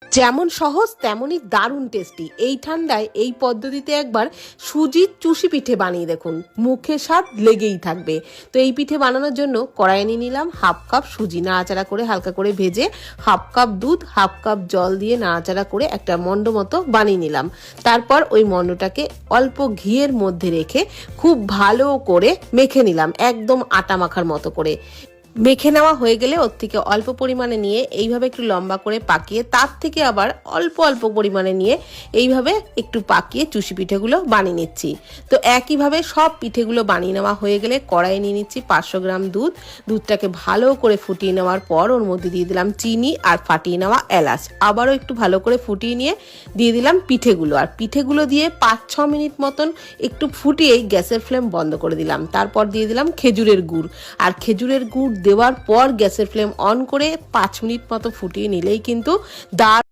যেমন সহজ তেমনই দারুণ টেস্টি। এই ঠান্ডায় এই পদ্ধতিতে একবার সুজির চুষি পিঠে বানিয়ে দেখুন, মুখে স্বাদ লেগেই থাকবে। তো এই পিঠে বানানোর জন্য কড়াইয়ে নিয়ে নিলাম হাফ কাপ সুজি, নাড়াচাড়া করে হালকা করে ভেজে হাফ কাপ দুধ, হাফ কাপ জল দিয়ে নাড়াচাড়া করে একটা মণ্ড মতো বানিয়ে নিলাম। তারপর ওই মণ্ডটাকে অল্প ঘিয়ের মধ্যে রেখে খুব ভালো করে মেখে নিলাম, একদম আটা মাখার মতো করে। মেখে নেওয়া হয়ে গেলে ওর থেকে অল্প পরিমাণে নিয়ে এইভাবে একটু লম্বা করে পাকিয়ে, তার থেকে আবার অল্প অল্প পরিমাণে নিয়ে এইভাবে একটু পাকিয়ে চুষি পিঠেগুলো বানিয়ে নিচ্ছি। তো একইভাবে সব পিঠেগুলো বানিয়ে নেওয়া হয়ে গেলে কড়াইয়ে নিয়ে নিচ্ছি 500 গ্রাম দুধ। দুধটাকে ভালো করে ফুটিয়ে নেওয়ার পর ওর মধ্যে দিয়ে দিলাম চিনি আর ফাটিয়ে নেওয়া এলাচ। আবারও একটু ভালো করে ফুটিয়ে নিয়ে দিয়ে দিলাম পিঠেগুলো, আর পিঠেগুলো দিয়ে 5-6 মিনিট মতন একটু ফুটিয়েই গ্যাসের ফ্লেম বন্ধ করে দিলাম। তারপর দিয়ে দিলাম খেজুরের গুড়, আর খেজুরের গুড় দেওয়ার পর গ্যাসের ফ্লেম অন করে 5 মিনিট মতো ফুটিয়ে নিলেই কিন্তু দারুণ